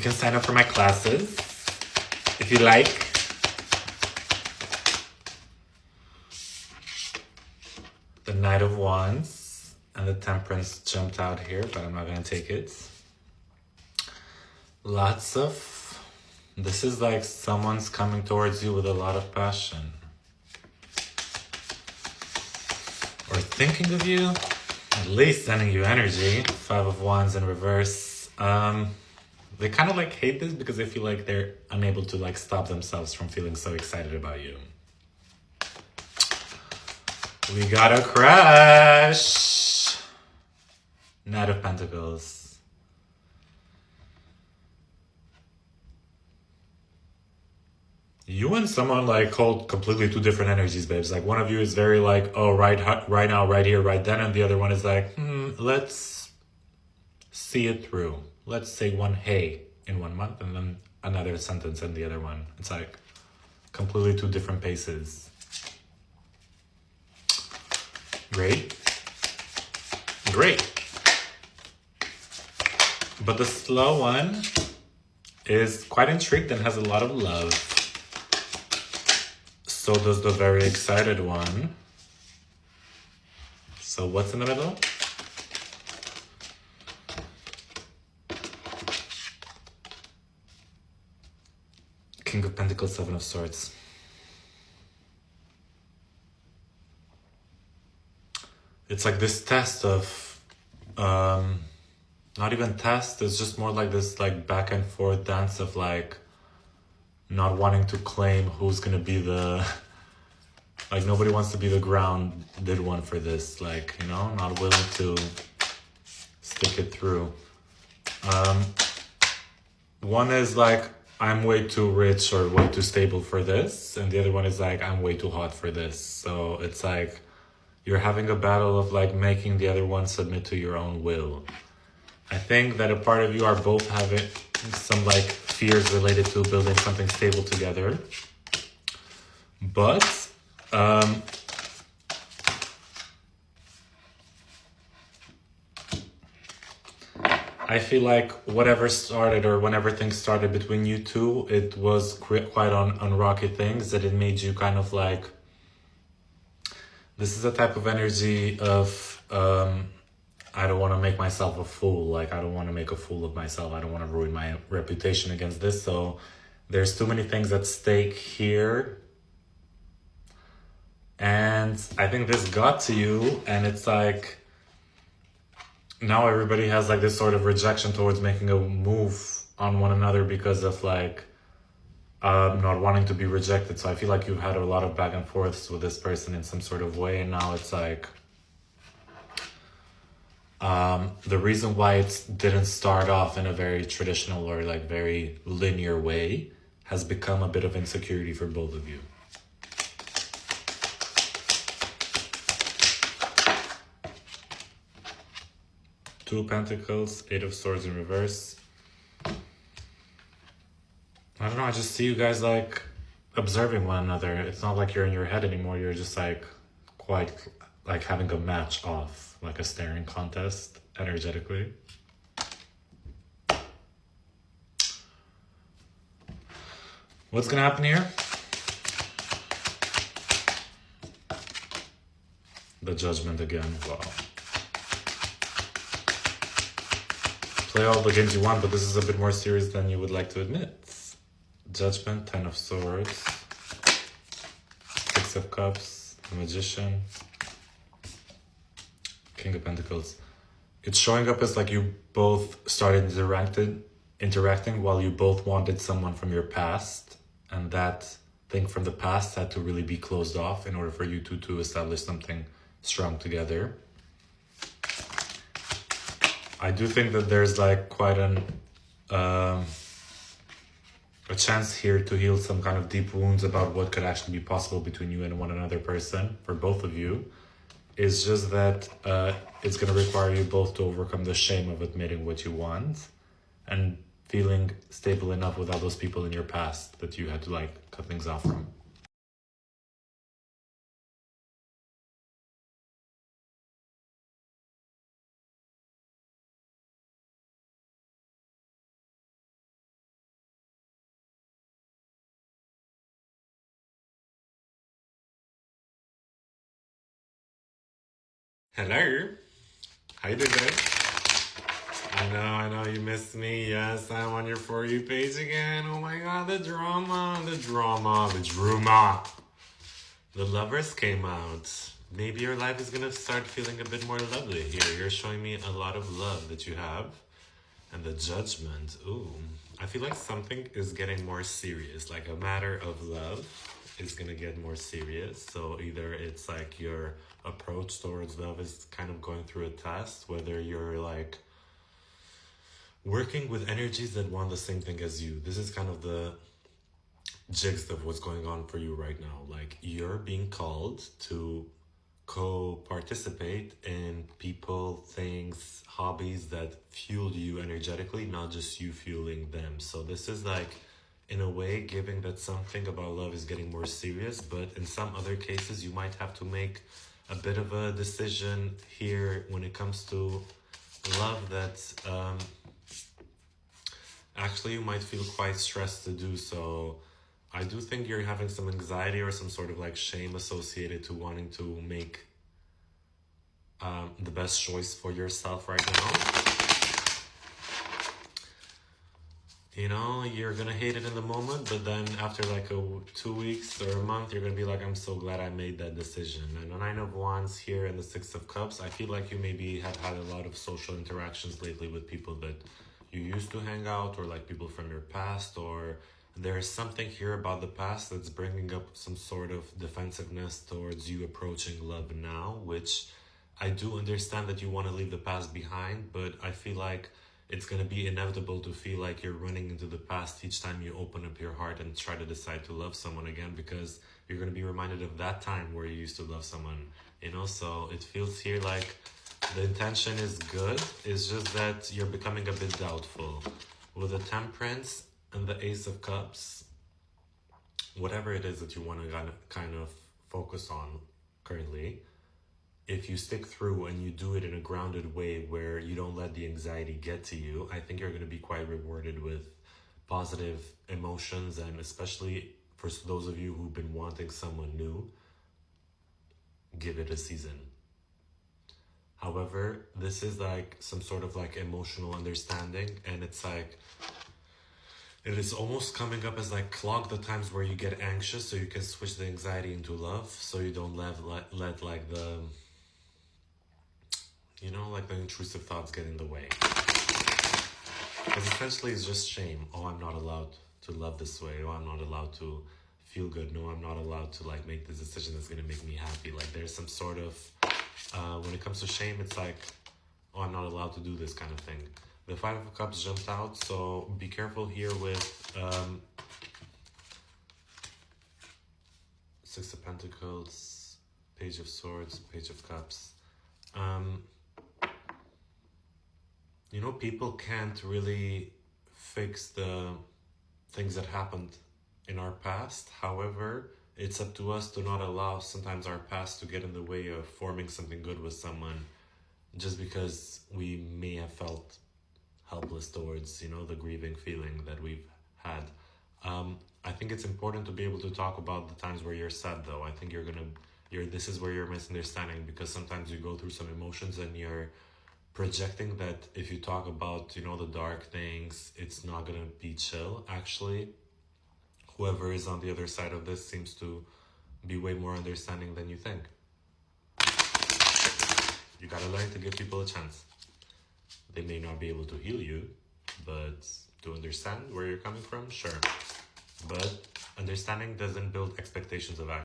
can sign up for my classes if you like. The Knight of Wands and the Temperance jumped out here, but I'm not going to take it. Lots of... This is like someone's coming towards you with a lot of passion. Or thinking of you, at least sending you energy. 5 of Wands in reverse. They kind of like hate this because they feel like they're unable to like stop themselves from feeling so excited about you. We got a crush. Knight of Pentacles. You and someone like hold completely two different energies, babes. Like one of you is very like, oh, right now, right here, right then. And the other one is like, let's see it through. Let's say one hey in 1 month and then another sentence in the other one. It's like completely two different paces. Great. Great. But the slow one is quite intrigued and has a lot of love. So does the very excited one. So what's in the middle? King of Pentacles, 7 of Swords. It's like this test of, not even test, it's just more like this like back and forth dance of like not wanting to claim who's gonna be the, like nobody wants to be the grounded one for this, like, you know, not willing to stick it through. One is like, I'm way too rich or way too stable for this, and the other one is like, I'm way too hot for this. So it's like, you're having a battle of like making the other one submit to your own will. I think that a part of you are both having some like fears related to building something stable together. But I feel like whatever started or whenever things started between you two, it was quite on rocky things that it made you kind of like, this is a type of energy of, I don't want to make myself a fool. Like, I don't want to make a fool of myself. I don't want to ruin my reputation against this. So there's too many things at stake here. And I think this got to you. And it's like, now everybody has like this sort of rejection towards making a move on one another because of like, not wanting to be rejected. So I feel like you've had a lot of back and forths with this person in some sort of way, and now it's like the reason why it didn't start off in a very traditional or like very linear way has become a bit of insecurity for both of you. Two of Pentacles, 8 of Swords in reverse. I don't know, I just see you guys like observing one another. It's not like you're in your head anymore. You're just like quite like having a match off, like a staring contest energetically. What's gonna happen here? The Judgment again. Wow. Play all the games you want, but this is a bit more serious than you would like to admit. Judgment, 10 of Swords, 6 of Cups, the Magician, King of Pentacles. It's showing up as like you both started interacting while you both wanted someone from your past, and that thing from the past had to really be closed off in order for you two to establish something strong together. I do think that there's like quite a chance here to heal some kind of deep wounds about what could actually be possible between you and one another person, for both of you. It's just that it's going to require you both to overcome the shame of admitting what you want and feeling stable enough without those people in your past that you had to like cut things off from. Hello. How you doing, babe? I know you missed me. Yes, I'm on your For You page again. Oh my god, the drama. The lovers came out. Maybe your life is gonna start feeling a bit more lovely here. You're showing me a lot of love that you have. And the judgment. Ooh. I feel like something is getting more serious. Like a matter of love is gonna get more serious. So either it's like your approach towards love is kind of going through a test, whether you're like working with energies that want the same thing as you. This is kind of the gist of what's going on for you right now. Like you're being called to co-participate in people, things, hobbies that fuel you energetically, not just you fueling them. So this is like, in a way, giving that something about love is getting more serious, but in some other cases, you might have to make a bit of a decision here when it comes to love that actually you might feel quite stressed to do so. I do think you're having some anxiety or some sort of like shame associated to wanting to make the best choice for yourself right now. You know, you're gonna hate it in the moment, but then after like 2 weeks or a month, you're gonna be like, I'm so glad I made that decision. And the Nine of Wands here and the Six of Cups, I feel like you maybe have had a lot of social interactions lately with people that you used to hang out, or like people from your past, or there's something here about the past that's bringing up some sort of defensiveness towards you approaching love now, which I do understand that you want to leave the past behind, but I feel like it's going to be inevitable to feel like you're running into the past each time you open up your heart and try to decide to love someone again, because you're going to be reminded of that time where you used to love someone, you know? So it feels here like the intention is good, it's just that you're becoming a bit doubtful. With the Temperance and the Ace of Cups, whatever it is that you want to kind of focus on currently, if you stick through and you do it in a grounded way where you don't let the anxiety get to you, I think you're going to be quite rewarded with positive emotions. And especially for those of you who've been wanting someone new, give it a season. However, this is like some sort of like emotional understanding, and it's like it is almost coming up as like clock the times where you get anxious so you can switch the anxiety into love, so you don't let like the, you know, like the intrusive thoughts get in the way. Because essentially it's just shame. Oh, I'm not allowed to love this way. Oh, I'm not allowed to feel good. No, I'm not allowed to like make this decision that's going to make me happy. Like there's some sort of, when it comes to shame, it's like, oh, I'm not allowed to do this kind of thing. The Five of Cups jumped out, so be careful here with Six of Pentacles, Page of Swords, Page of Cups. You know, people can't really fix the things that happened in our past. However, it's up to us to not allow sometimes our past to get in the way of forming something good with someone, just because we may have felt helpless towards, you know, the grieving feeling that we've had. I think it's important to be able to talk about the times where you're sad, though. I think this is where you're misunderstanding, because sometimes you go through some emotions and you're projecting that if you talk about, you know, the dark things, it's not gonna be chill. Actually, whoever is on the other side of this seems to be way more understanding than you think. You gotta learn to give people a chance. They may not be able to heal you, but to understand where you're coming from, sure. But understanding doesn't build expectations of action.